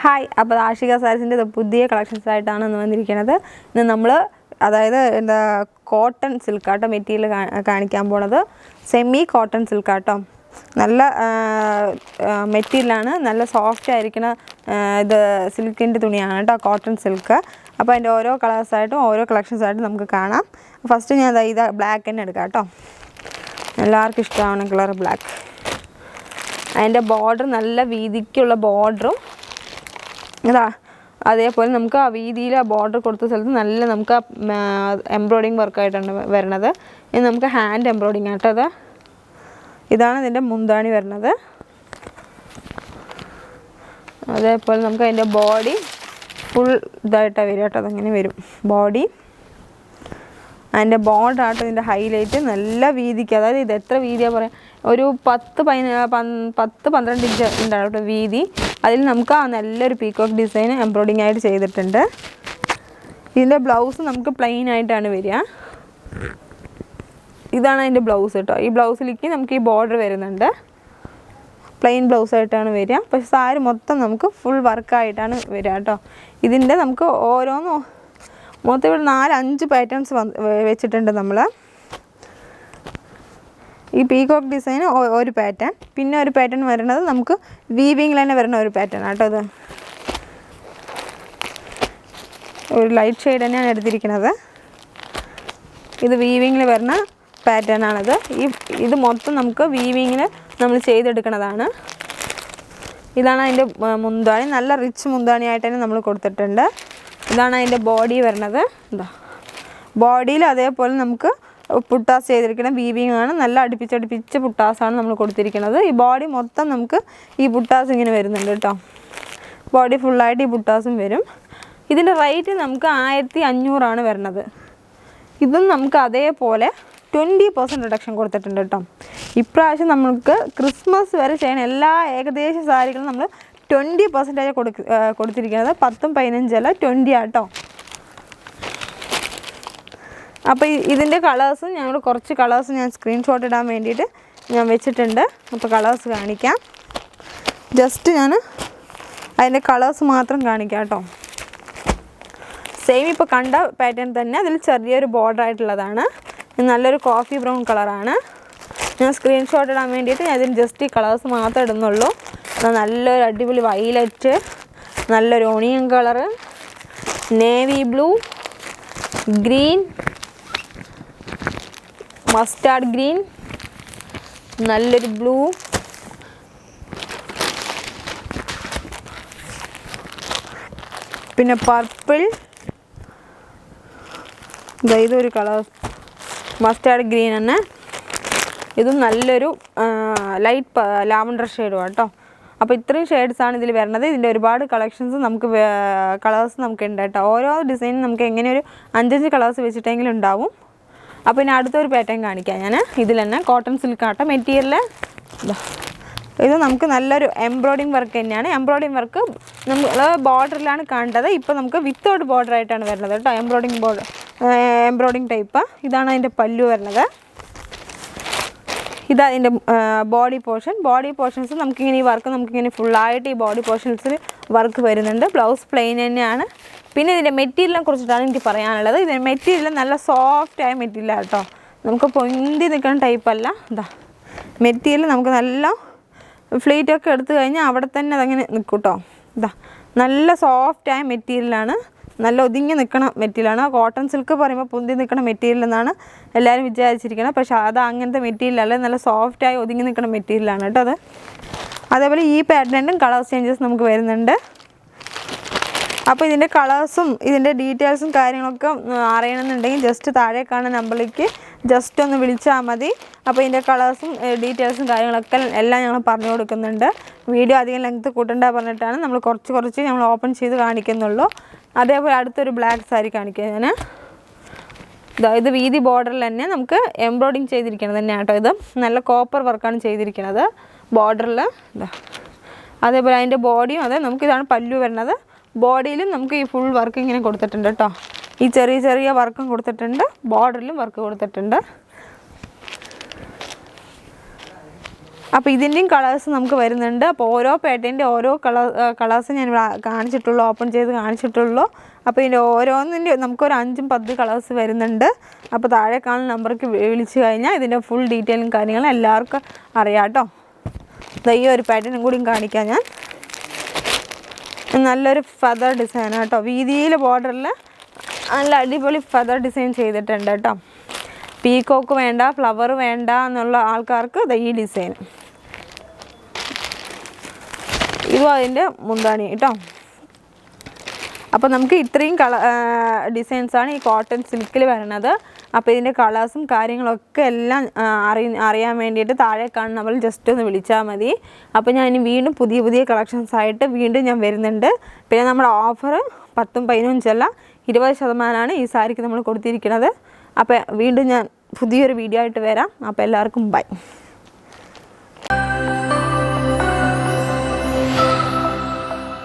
Hi, അപ്പോൾ ആഷിക സാരീസിൻ്റെ പുതിയ collections ആയിട്ടാണ് ഇന്ന് വന്നിരിക്കുന്നത്. ഇന്ന് നമ്മൾ അതായത് കോട്ടൺ സിൽക്കാട്ടോ മെറ്റീരിയൽ കാണിക്കാൻ പോണത്. സെമി കോട്ടൺ സിൽക്കാട്ടോ, നല്ല മെറ്റീരിയലാണ്, നല്ല സോഫ്റ്റ് ആയിരിക്കുന്ന ഇത് സിൽക്കിൻ്റെ തുണിയാണ് കേട്ടോ, കോട്ടൺ സിൽക്ക്. അപ്പോൾ അതിൻ്റെ ഓരോ കളേഴ്സായിട്ടും ഓരോ കളക്ഷൻസായിട്ടും നമുക്ക് കാണാം. ഫസ്റ്റ് ഞാൻ ഇത് ബ്ലാക്ക് തന്നെ എടുക്കാം കേട്ടോ, എല്ലാവർക്കും ഇഷ്ടമാണ് കളർ ബ്ലാക്ക്. അതിൻ്റെ ബോർഡർ നല്ല വീതിക്കുള്ള ബോർഡറും അതാ, അതേപോലെ നമുക്ക് ആ വീതിയിൽ ആ ബോർഡർ കൊടുത്ത സ്ഥലത്ത് നല്ല നമുക്ക് എംബ്രോയിഡിങ് വർക്കായിട്ടാണ് വരണത്. ഇനി നമുക്ക് ഹാൻഡ് എംബ്രോയിഡിങ് ആട്ടോ. ഇതാണ് ഇതിൻ്റെ മുന്താണി വരുന്നത്. അതേപോലെ നമുക്ക് അതിൻ്റെ ബോഡി ഫുൾ ഇതായിട്ടാണ് വരിക കേട്ടോ, അതങ്ങനെ വരും ബോഡി. അതിൻ്റെ ബോർഡറാട്ടോ ഇതിൻ്റെ ഹൈലൈറ്റ്, നല്ല വീതിക്ക്. അതായത് ഇത് എത്ര വീതിയാണ് പറയാം, ഒരു 10-12 ഇഞ്ച് ഉണ്ടാവും കേട്ടോ വീതി. അതിൽ നമുക്ക് ആ നല്ലൊരു പീക്കോക്ക് ഡിസൈൻ എംബ്രോയിഡിങ് ആയിട്ട് ചെയ്തിട്ടുണ്ട്. ഇതിൻ്റെ ബ്ലൗസ് നമുക്ക് പ്ലെയിൻ ആയിട്ടാണ് വരിക. ഇതാണ് അതിൻ്റെ ബ്ലൗസ് കേട്ടോ. ഈ ബ്ലൗസിലേക്ക് നമുക്ക് ഈ ബോർഡർ വരുന്നുണ്ട്, പ്ലെയിൻ ബ്ലൗസായിട്ടാണ് വരിക. പക്ഷേ സാരി മൊത്തം നമുക്ക് ഫുൾ വർക്കായിട്ടാണ് വരിക കേട്ടോ. ഇതിൻ്റെ നമുക്ക് ഓരോന്നും മൊത്തം ഇവിടെ 4-5 പാറ്റേൺസ് വെച്ചിട്ടുണ്ട് നമ്മൾ. ഈ പീകോക്ക് ഡിസൈൻ ഒരു പാറ്റേൺ, പിന്നെ ഒരു പാറ്റേൺ വരുന്നത് നമുക്ക് വീവിങ്ങിൽ തന്നെ വരുന്ന ഒരു പാറ്റേൺ ആട്ടോ. ഇത് ഒരു ലൈറ്റ് ഷെയ്ഡ് തന്നെയാണ് എടുത്തിരിക്കുന്നത്. ഇത് വീവിങ്ങിൽ വരുന്ന പാറ്റേൺ ആണിത്. ഇത് മൊത്തം നമുക്ക് വീവിങ്ങിൽ നമ്മൾ ചെയ്തെടുക്കുന്നതാണ്. ഇതാണ് അതിൻ്റെ മുന്താണി, നല്ല റിച്ച് മുന്താണിയായിട്ട് തന്നെ നമ്മൾ കൊടുത്തിട്ടുണ്ട്. ഇതാണ് അതിൻ്റെ ബോഡി വരുന്നത്. എന്താ ബോഡിയിൽ അതേപോലെ നമുക്ക് പുട്ടാസ് ചെയ്തിരിക്കുന്ന വീവിങ് ആണ്, നല്ല അടുപ്പിച്ചടുപ്പിച്ച് പുട്ടാസാണ് നമ്മൾ കൊടുത്തിരിക്കുന്നത്. ഈ ബോഡി മൊത്തം നമുക്ക് ഈ പുട്ടാസ് ഇങ്ങനെ വരുന്നുണ്ട് കേട്ടോ, ബോഡി ഫുള്ളായിട്ട് ഈ പുട്ടാസും വരും. ഇതിൻ്റെ റേറ്റ് നമുക്ക് 1500 വരുന്നത്. ഇതും നമുക്ക് അതേപോലെ 20% റിഡക്ഷൻ കൊടുത്തിട്ടുണ്ട് കേട്ടോ. ഇപ്രാവശ്യം നമുക്ക് ക്രിസ്മസ് വരെ ചെയ്യണ എല്ലാ ഏകദേശ സാരികളും നമ്മൾ 20% കൊടുത്തിരിക്കുന്നത്. 10-15 അല്ല, 20 ആട്ടോ. അപ്പോൾ ഇതിൻ്റെ കളേഴ്സും ഞങ്ങൾ കുറച്ച് കളേഴ്സ് ഞാൻ സ്ക്രീൻഷോട്ട് ഇടാൻ വേണ്ടിയിട്ട് ഞാൻ വെച്ചിട്ടുണ്ട്. അപ്പോൾ കളേഴ്സ് കാണിക്കാം, ജസ്റ്റ് ഞാൻ അതിൻ്റെ കളേഴ്സ് മാത്രം കാണിക്കാം കേട്ടോ. സെയിം ഇപ്പോൾ കണ്ട പാറ്റേൺ തന്നെ, അതിൽ ചെറിയൊരു ബോർഡർ ആയിട്ടുള്ളതാണ്. നല്ലൊരു കോഫി ബ്രൗൺ കളറാണ്. ഞാൻ സ്ക്രീൻഷോട്ട് ഇടാൻ വേണ്ടിയിട്ട് ഞാൻ ഇതിന് ജസ്റ്റ് ഈ കളേഴ്സ് മാത്രമേ ഇടുന്നുള്ളൂ. നല്ലൊരു അടിപൊളി വയലറ്റ്, നല്ലൊരു onion colour, navy blue, green, mustard green, നല്ലൊരു ബ്ലൂ, പിന്നെ പർപ്പിൾ, ഇതൊരു കളർ മസ്റ്റാർഡ് ഗ്രീൻ തന്നെ. ഇതും നല്ലൊരു ലൈറ്റ് ലാവണ്ടർ ഷെയ്ഡും കേട്ടോ. അപ്പോൾ ഇത്രയും ഷെയ്ഡ്സാണ് ഇതിൽ വരുന്നത്. ഇതിൻ്റെ ഒരുപാട് കളക്ഷൻസ് നമുക്ക് കളേഴ്സ് നമുക്ക് ഉണ്ട് കേട്ടോ. ഓരോ ഡിസൈനും നമുക്ക് എങ്ങനെ ഒരു 5-5 കളേഴ്സ് വെച്ചിട്ടെങ്കിലും ഉണ്ടാവും. അപ്പോൾ ഇനി അടുത്തൊരു പാറ്റേൺ കാണിക്കാം ഞാൻ. ഇതിൽ തന്നെ കോട്ടൺ സിൽക്ക് ആട്ടോ മെറ്റീരിയൽ. ഇത് നമുക്ക് നല്ലൊരു എംബ്രോയിഡിങ് വർക്ക് തന്നെയാണ്. എംബ്രോയിഡിങ് വർക്ക് നമ്മൾ ബോർഡറിലാണ് കണ്ടത്. ഇപ്പോൾ നമുക്ക് വിത്തൗട്ട് ബോർഡർ ആയിട്ടാണ് വരുന്നത് കേട്ടോ, എംബ്രോയിഡിങ് ടൈപ്പ്. ഇതാണ് അതിൻ്റെ പല്ലു വരുന്നത്. ഇതാ അതിൻ്റെ ബോഡി പോർഷൻസ് നമുക്കിങ്ങനെ ഈ വർക്ക് നമുക്കിങ്ങനെ ഫുള്ളായിട്ട് ഈ ബോഡി പോർഷൻസിൽ വർക്ക് വരുന്നുണ്ട്. ബ്ലൗസ് പ്ലെയിൻ തന്നെയാണ്. പിന്നെ ഇതിൻ്റെ മെറ്റീരിയലിനെ കുറിച്ചിട്ടാണ് എനിക്ക് പറയാനുള്ളത്. ഇതിൻ്റെ മെറ്റീരിയൽ നല്ല സോഫ്റ്റായ മെറ്റീരിയലാണ് കേട്ടോ, നമുക്ക് പൊന്തി നിൽക്കുന്ന ടൈപ്പല്ല. ഇതാ മെറ്റീരിയൽ നമുക്ക് നല്ല ഫ്ലീറ്റൊക്കെ എടുത്തു കഴിഞ്ഞാൽ അവിടെ തന്നെ അതങ്ങനെ നിൽക്കും കേട്ടോ. ഇതാ നല്ല സോഫ്റ്റായ മെറ്റീരിയലാണ്, നല്ല ഒതുങ്ങി നിൽക്കണ മെറ്റീരിയലാണ്. കോട്ടൺ സിൽക്ക് പറയുമ്പോൾ പൊന്തി നിൽക്കണ മെറ്റീരിയൽ എന്നാണ് എല്ലാവരും വിചാരിച്ചിരിക്കണം. പക്ഷേ അത് അങ്ങനത്തെ മെറ്റീരിയലല്ല, നല്ല സോഫ്റ്റായി ഒതുങ്ങി നിൽക്കണ മെറ്റീരിയലാണ് കേട്ടോ അത്. അതേപോലെ ഈ പാറ്റേണിലും കളർ ചേഞ്ചസ് നമുക്ക് വരുന്നുണ്ട്. അപ്പോൾ ഇതിൻ്റെ കളേഴ്സും ഇതിൻ്റെ ഡീറ്റെയിൽസും കാര്യങ്ങളൊക്കെ അറിയണമെന്നുണ്ടെങ്കിൽ ജസ്റ്റ് താഴെ കാണുന്ന നമ്പറിലേക്ക് ജസ്റ്റ് ഒന്ന് വിളിച്ചാൽ മതി. അപ്പോൾ ഇതിൻ്റെ കളേഴ്സും ഡീറ്റെയിൽസും കാര്യങ്ങളൊക്കെ എല്ലാം ഞങ്ങൾ പറഞ്ഞു കൊടുക്കുന്നുണ്ട്. വീഡിയോ അധികം ലെങ്ത്ത് കൂട്ടണ്ട പറഞ്ഞിട്ടാണ് നമ്മൾ കുറച്ച് ഞങ്ങൾ ഓപ്പൺ ചെയ്ത് കാണിക്കുന്നുള്ളൂ. അതേപോലെ അടുത്തൊരു ബ്ലാക്ക് സാരി കാണിക്കുക ഞാൻ. ഇത് വീതി ബോർഡറിൽ തന്നെ നമുക്ക് എംബ്രോയിഡിങ് ചെയ്തിരിക്കുന്നത് തന്നെ കേട്ടോ. ഇത് നല്ല കോപ്പർ വർക്കാണ് ചെയ്തിരിക്കുന്നത് ബോർഡറിൽ. അതേപോലെ അതിൻ്റെ ബോഡിയും അതെ, നമുക്കിതാണ് പല്ലു വരുന്നത്. ബോഡിയിലും നമുക്ക് ഈ ഫുൾ വർക്ക് ഇങ്ങനെ കൊടുത്തിട്ടുണ്ട് കേട്ടോ. ഈ ചെറിയ വർക്കും കൊടുത്തിട്ടുണ്ട്, ബോർഡറിലും വർക്ക് കൊടുത്തിട്ടുണ്ട്. അപ്പോൾ ഇതിൻ്റെയും കളേഴ്സ് നമുക്ക് വരുന്നുണ്ട്. അപ്പോൾ ഓരോ പാറ്റേണിൻ്റെ ഓരോ കളേഴ്സ് ഞാൻ കാണിച്ചിട്ടുള്ളൂ, ഓപ്പൺ ചെയ്ത് കാണിച്ചിട്ടുള്ളൂ. അപ്പോൾ ഇതിൻ്റെ ഓരോന്നിൻ്റെ നമുക്കൊരു 5-10 കളേഴ്സ് വരുന്നുണ്ട്. അപ്പോൾ താഴെ കാണുന്ന നമ്പർക്ക് വിളിച്ചു കഴിഞ്ഞാൽ ഇതിൻ്റെ ഫുൾ ഡീറ്റെയിലും കാര്യങ്ങളും എല്ലാവർക്കും അറിയാം കേട്ടോ. ഈ ഒരു പാറ്റേണും കൂടിയും കാണിക്കാം ഞാൻ. നല്ലൊരു ഫെദർ ഡിസൈനാണ് കേട്ടോ, വീതിയിൽ ബോർഡറിൽ നല്ല അടിപൊളി ഫെദർ ഡിസൈൻ ചെയ്തിട്ടുണ്ട് കേട്ടോ. പീക്കോക്ക് വേണ്ട, ഫ്ലവർ വേണ്ട എന്നുള്ള ആൾക്കാർക്ക് ഈ ഡിസൈൻ. ഇതും അതിൻ്റെ മുന്താണി കേട്ടോ. അപ്പോൾ നമുക്ക് ഇത്രയും ഡിസൈൻസാണ് ഈ കോട്ടൺ സിൽക്കിൽ വരുന്നത്. അപ്പോൾ ഇതിൻ്റെ കളേഴ്സും കാര്യങ്ങളൊക്കെ എല്ലാം അറിയാൻ വേണ്ടിയിട്ട് താഴെ കാണുന്ന നമ്മൾ ജസ്റ്റ് ഒന്ന് വിളിച്ചാൽ മതി. അപ്പോൾ ഞാൻ ഇനി വീണ്ടും പുതിയ കളക്ഷൻസ് ആയിട്ട് വീണ്ടും ഞാൻ വരുന്നുണ്ട്. പിന്നെ നമ്മുടെ ഓഫർ 10-15 20% ഈ സാരിക്ക് നമ്മൾ കൊടുത്തിരിക്കുന്നത്. അപ്പോൾ വീണ്ടും ഞാൻ പുതിയൊരു വീഡിയോ ആയിട്ട് വരാം. അപ്പോൾ എല്ലാവർക്കും ബൈ.